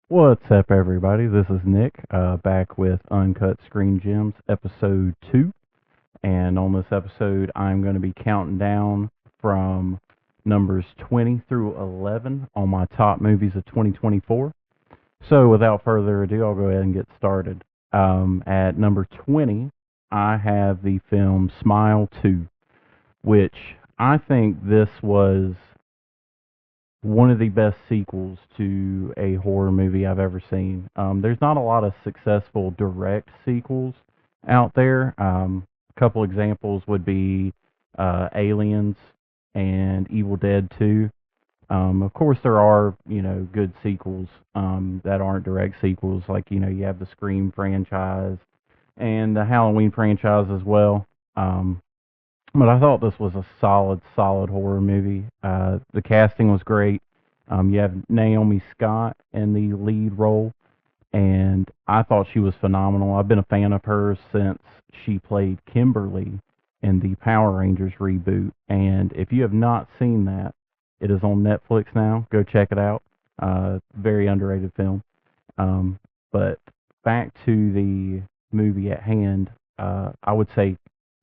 What's up, everybody? This is Nick, back with Uncut Screen Gems, episode 2. And on this episode, I'm going to be counting down from numbers 20 through 11 on my top movies of 2024. So, without further ado, I'll go ahead and get started. At number 20, I have the film Smile 2, which I think this was one of the best sequels to a horror movie I've ever seen. There's not a lot of successful direct sequels out there. A couple examples would be Aliens and Evil Dead 2. Of course, there are good sequels that aren't direct sequels, like you have the Scream franchise and the Halloween franchise as well. But I thought this was a solid horror movie. The casting was great. You have Naomi Scott in the lead role, and I thought she was phenomenal. I've been a fan of hers since she played Kimberly in the Power Rangers reboot. And if you have not seen that, it is on Netflix now. Go check it out. Very underrated film. But back to the movie at hand, I would say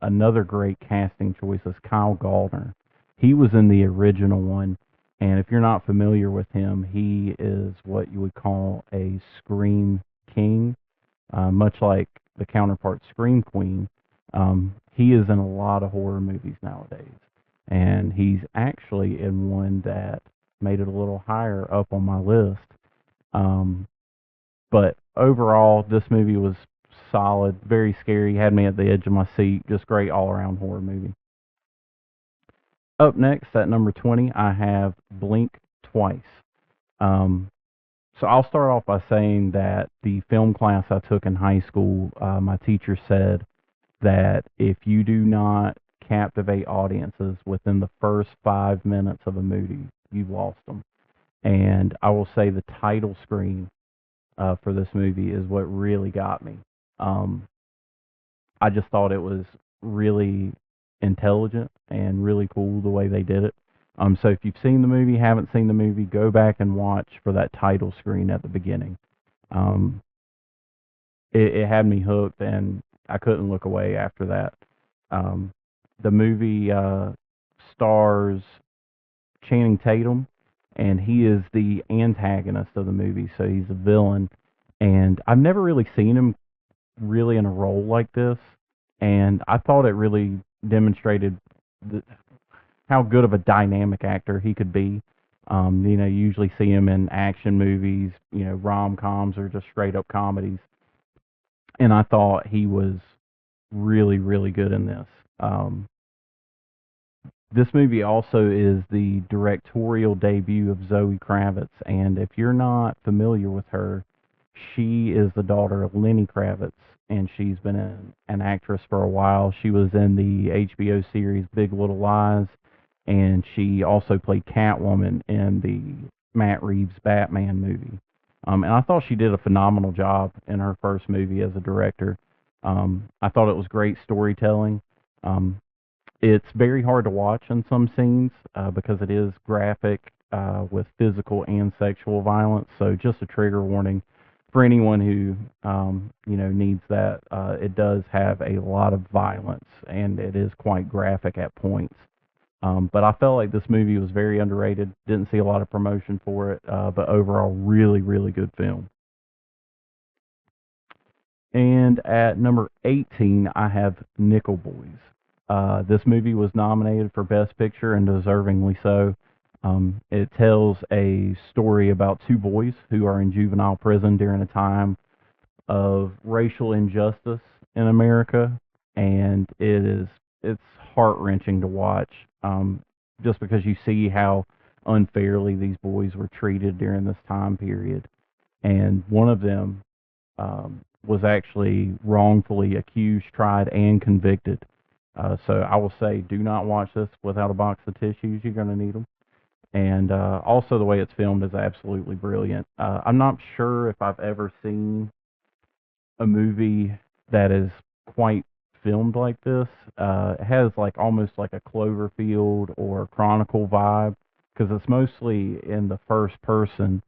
another great casting choice is Kyle Gallner. He was in the original one, and if you're not familiar with him, he is what you would call a scream king, much like the counterpart Scream Queen. He is in a lot of horror movies nowadays, and he's actually in one that made it a little higher up on my list. Um, but overall, this movie was solid, very scary, had me at the edge of my seat. Just great all around horror movie. Up next at number 20, I have Blink Twice. Um, so I'll start off by saying that the film class I took in high school, my teacher said that if you do not captivate audiences within the first 5 minutes of a movie, you've lost them. And I will say the title screen for this movie is what really got me. Um, I just thought it was really intelligent and really cool the way they did it. So if you've seen the movie, haven't seen the movie, go back and watch for that title screen at the beginning. Um, it had me hooked, and I couldn't look away after that. Um, the movie stars Channing Tatum, and he is the antagonist of the movie, so he's a villain. And I've never really seen him really in a role like this, and I thought it really demonstrated the, how good of a dynamic actor he could be. You usually see him in action movies, rom coms or just straight up comedies, and I thought he was really good in this. This movie also is the directorial debut of Zoe Kravitz, and if you're not familiar with her, she is the daughter of Lenny Kravitz, and she's been an actress for a while. She was in the HBO series Big Little Lies, and she also played Catwoman in the Matt Reeves Batman movie. And I thought she did a phenomenal job in her first movie as a director. I thought it was great storytelling. Um, it's very hard to watch in some scenes because it is graphic with physical and sexual violence. So just a trigger warning for anyone who needs that. It does have a lot of violence and it is quite graphic at points. But I felt like this movie was very underrated. Didn't see a lot of promotion for it, but overall, really good film. And at number 18, I have Nickel Boys. This movie was nominated for Best Picture and deservingly so. It tells a story about two boys who are in juvenile prison during a time of racial injustice in America, and it's heart wrenching to watch. Just because you see how unfairly these boys were treated during this time period, and one of them was actually wrongfully accused, tried, and convicted. So I will say, do not watch this without a box of tissues. You're going to need them. And also, the way it's filmed is absolutely brilliant. I'm not sure if I've ever seen a movie that is quite filmed like this. It has like almost like a Cloverfield or Chronicle vibe because it's mostly in the first person,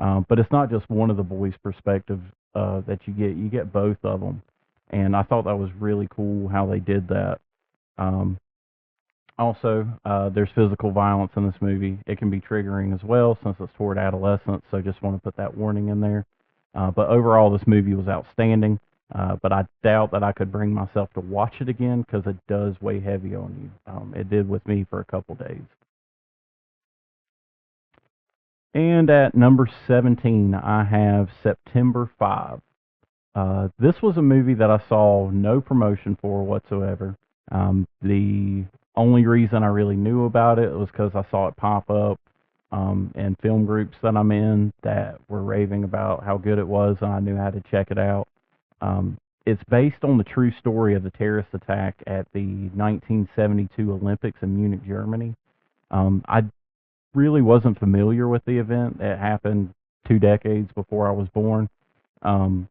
But it's not just one of the boys' perspective that you get. You get both of them, and I thought that was really cool how they did that. Um, Also, there's physical violence in this movie. It can be triggering as well since it's toward adolescence, so just want to put that warning in there. But overall, this movie was outstanding. But I doubt that I could bring myself to watch it again because it does weigh heavy on you. It did with me for a couple days. And at number 17, I have September 5. This was a movie that I saw no promotion for whatsoever. The only reason I really knew about it was because I saw it pop up in film groups that I'm in that were raving about how good it was, and I knew how to check it out. It's based on the true story of the terrorist attack at the 1972 Olympics in Munich, Germany. I really wasn't familiar with the event. It happened 2 decades before I was born. Um,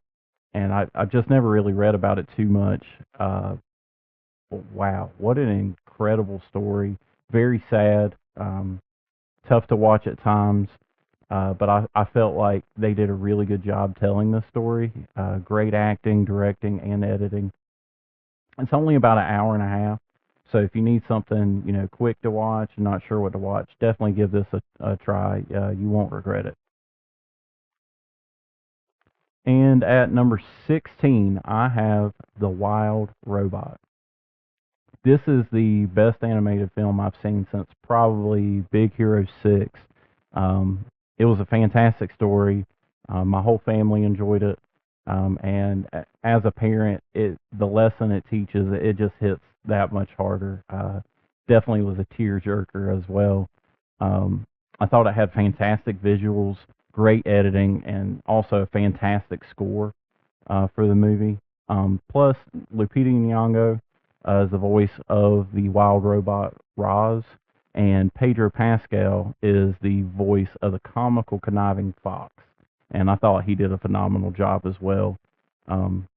and I just never really read about it too much. But wow, what an incredible story! Very sad, tough to watch at times, but I felt like they did a really good job telling this story. Great acting, directing, and editing. It's only about an hour and a half, so if you need something quick to watch and not sure what to watch, definitely give this a try. You won't regret it. And at number 16, I have The Wild Robot. This is the best animated film I've seen since probably Big Hero 6. It was a fantastic story. My whole family enjoyed it. And as a parent, the lesson it teaches, it just hits that much harder. Definitely was a tearjerker as well. Um, I thought it had fantastic visuals, great editing, and also a fantastic score for the movie. Plus, Lupita Nyong'o is the voice of the wild robot Roz, and Pedro Pascal is the voice of the comical conniving fox. And I thought he did a phenomenal job as well. Um,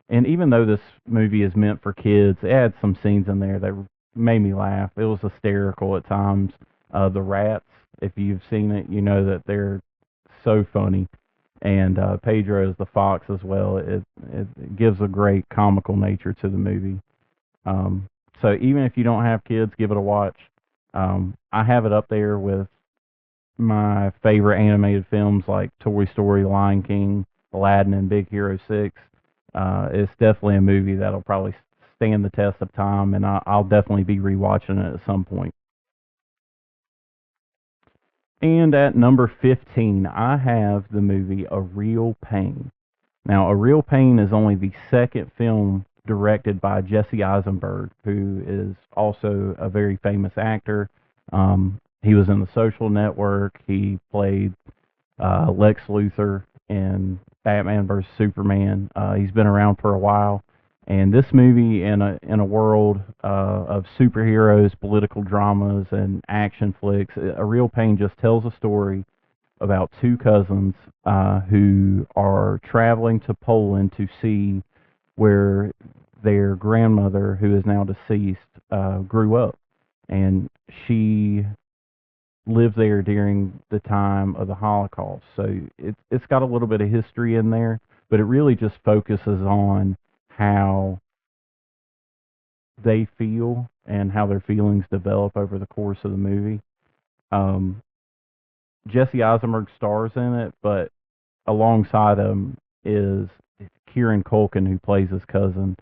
and even though this movie is meant for kids, it had some scenes in there that made me laugh. It was hysterical at times. The rats, if you've seen it, you know that they're so funny. And Pedro is the fox as well. It gives a great comical nature to the movie. Um, so even if you don't have kids, give it a watch. I have it up there with my favorite animated films like Toy Story, Lion King, Aladdin, and Big Hero 6. It's definitely a movie that'll probably stand the test of time, and I'll definitely be rewatching it at some point. And at number 15, I have the movie A Real Pain. Now, A Real Pain is only the second film directed by Jesse Eisenberg, who is also a very famous actor. He was in The Social Network. He played Lex Luthor in Batman vs Superman. He's been around for a while, and this movie, in a world of superheroes, political dramas, and action flicks, A Real Pain just tells a story about two cousins who are traveling to Poland to see where their grandmother, who is now deceased, grew up, and she lived there during the time of the Holocaust. So it's got a little bit of history in there, but it really just focuses on how they feel and how their feelings develop over the course of the movie. Um, Jesse Eisenberg stars in it, but alongside him is Kieran Culkin, who plays his cousin.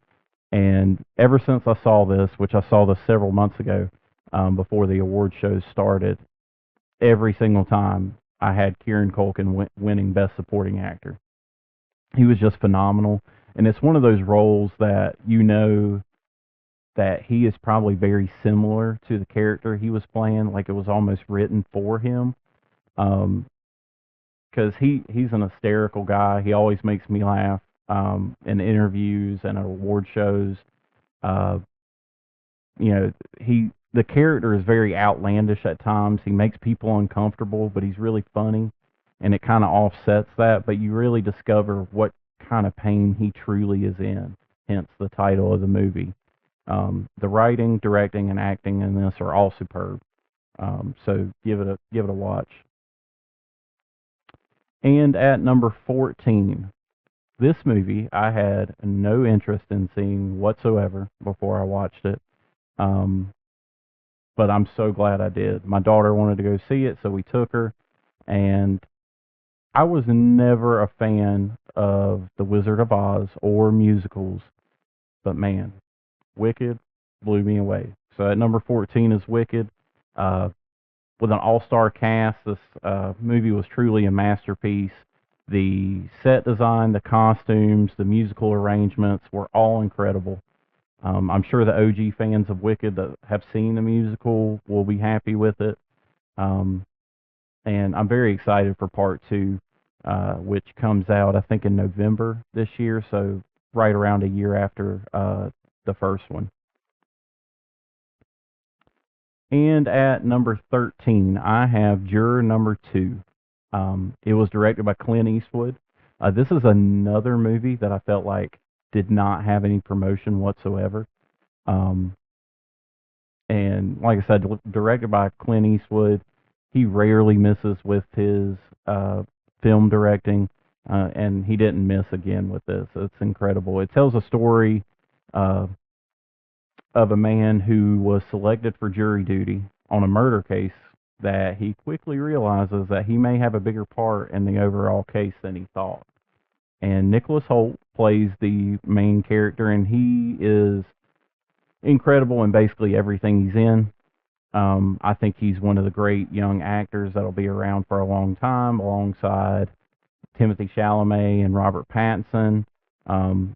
And ever since I saw this, which I saw this several months ago, before the award shows started, every single time I had Kieran Culkin winning Best Supporting Actor. He was just phenomenal, and it's one of those roles that that he is probably very similar to the character he was playing, like it was almost written for him. Um, because he's an hysterical guy. He always makes me laugh in interviews and at award shows. Uh, the character is very outlandish at times. He makes people uncomfortable, but he's really funny, and it kind of offsets that. But you really discover what kind of pain he truly is in. Hence the title of the movie. The writing, directing, and acting in this are all superb. So give it a watch. And at number 14, this movie I had no interest in seeing whatsoever before I watched it. Um, but I'm so glad I did. My daughter wanted to go see it, so we took her. And I was never a fan of The Wizard of Oz or musicals, but man, Wicked blew me away. So at number 14 is Wicked. Uh, with an all-star cast, this movie was truly a masterpiece. The set design, the costumes, the musical arrangements were all incredible. I'm sure the OG fans of Wicked that have seen the musical will be happy with it. Um, and I'm very excited for part two, which comes out, I think, in November this year, so right around a year after the first one. And at number 13, I have Juror Number Two. It was directed by Clint Eastwood. This is another movie that I felt like did not have any promotion whatsoever. Um, and like I said, directed by Clint Eastwood, he rarely misses with his uh, film directing, and he didn't miss again with this. It's incredible. It tells a story uh, of a man who was selected for jury duty on a murder case that he quickly realizes that he may have a bigger part in the overall case than he thought. And Nicholas Holt plays the main character, and he is incredible in basically everything he's in. I think he's one of the great young actors that'll be around for a long time, alongside Timothy Chalamet and Robert Pattinson. Um,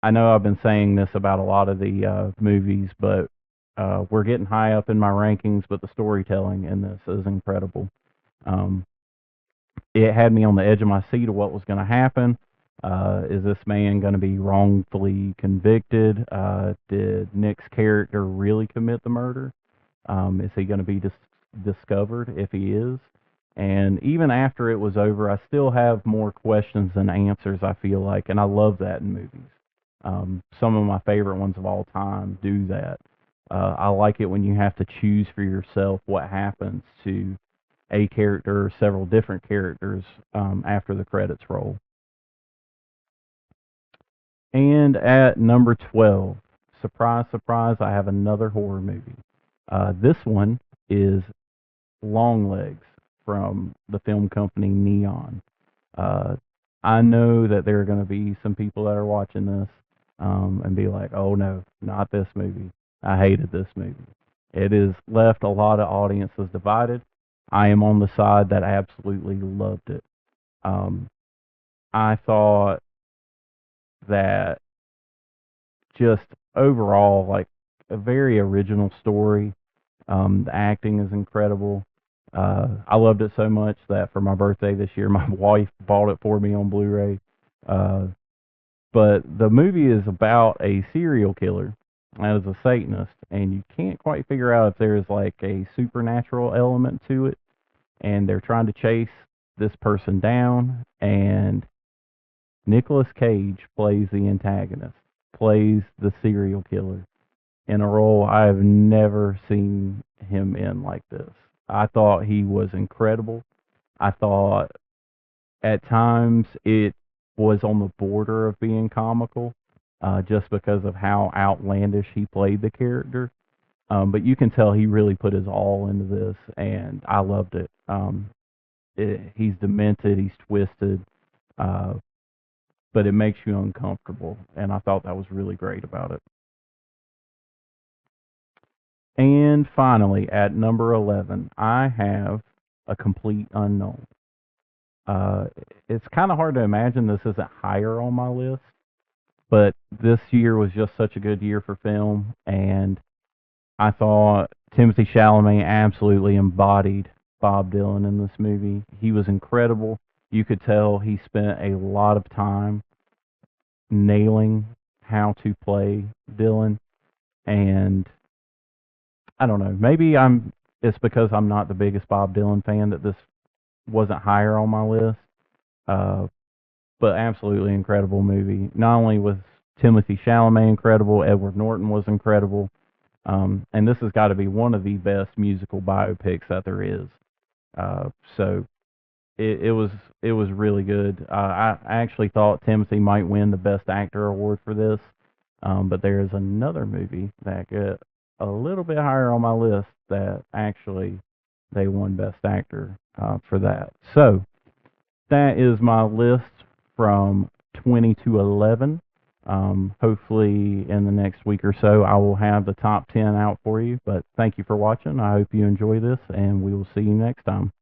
I know I've been saying this about a lot of the movies, but we're getting high up in my rankings. But the storytelling in this is incredible. Um, it had me on the edge of my seat of what was going to happen. Is this man going to be wrongfully convicted? Did Nick's character really commit the murder? Is he going to be discovered if he is? And even after it was over, I still have more questions than answers, I feel like, and I love that in movies. Some of my favorite ones of all time do that. I like it when you have to choose for yourself what happens to a character or several different characters after the credits roll. And at number 12, surprise, surprise, I have another horror movie. This one is Longlegs from the film company Neon. Uh, I know that there are going to be some people that are watching this and be like, oh no, not this movie. I hated this movie. It has left a lot of audiences divided. I am on the side that absolutely loved it. Um, I thought that just overall, like a very original story. The acting is incredible. I loved it so much that for my birthday this year, my wife bought it for me on Blu-ray. Uh, but the movie is about a serial killer that is a Satanist, and you can't quite figure out if there's like a supernatural element to it, and they're trying to chase this person down, and Nicolas Cage plays the antagonist, plays the serial killer in a role I have never seen him in like this. I thought he was incredible. I thought at times it was on the border of being comical, just because of how outlandish he played the character. But you can tell he really put his all into this, and I loved it. He's demented, he's twisted, uh, but it makes you uncomfortable, and I thought that was really great about it. And finally, at number 11, I have A Complete Unknown. Uh, it's kind of hard to imagine this isn't higher on my list, but this year was just such a good year for film, and I thought Timothy Chalamet absolutely embodied Bob Dylan in this movie. He was incredible. You could tell he spent a lot of time nailing how to play Dylan, and I don't know. Maybe it's because I'm not the biggest Bob Dylan fan that this wasn't higher on my list. Uh, but absolutely incredible movie. Not only was Timothy Chalamet incredible, Edward Norton was incredible, and this has got to be one of the best musical biopics that there is. So it was really good. I actually thought Timothy might win the Best Actor award for this, but there is another movie that got a little bit higher on my list that actually they won Best Actor for that. So that is my list from 20 to 11. Hopefully, in the next week or so, I will have the top 10 out for you. But thank you for watching. I hope you enjoy this, and we will see you next time.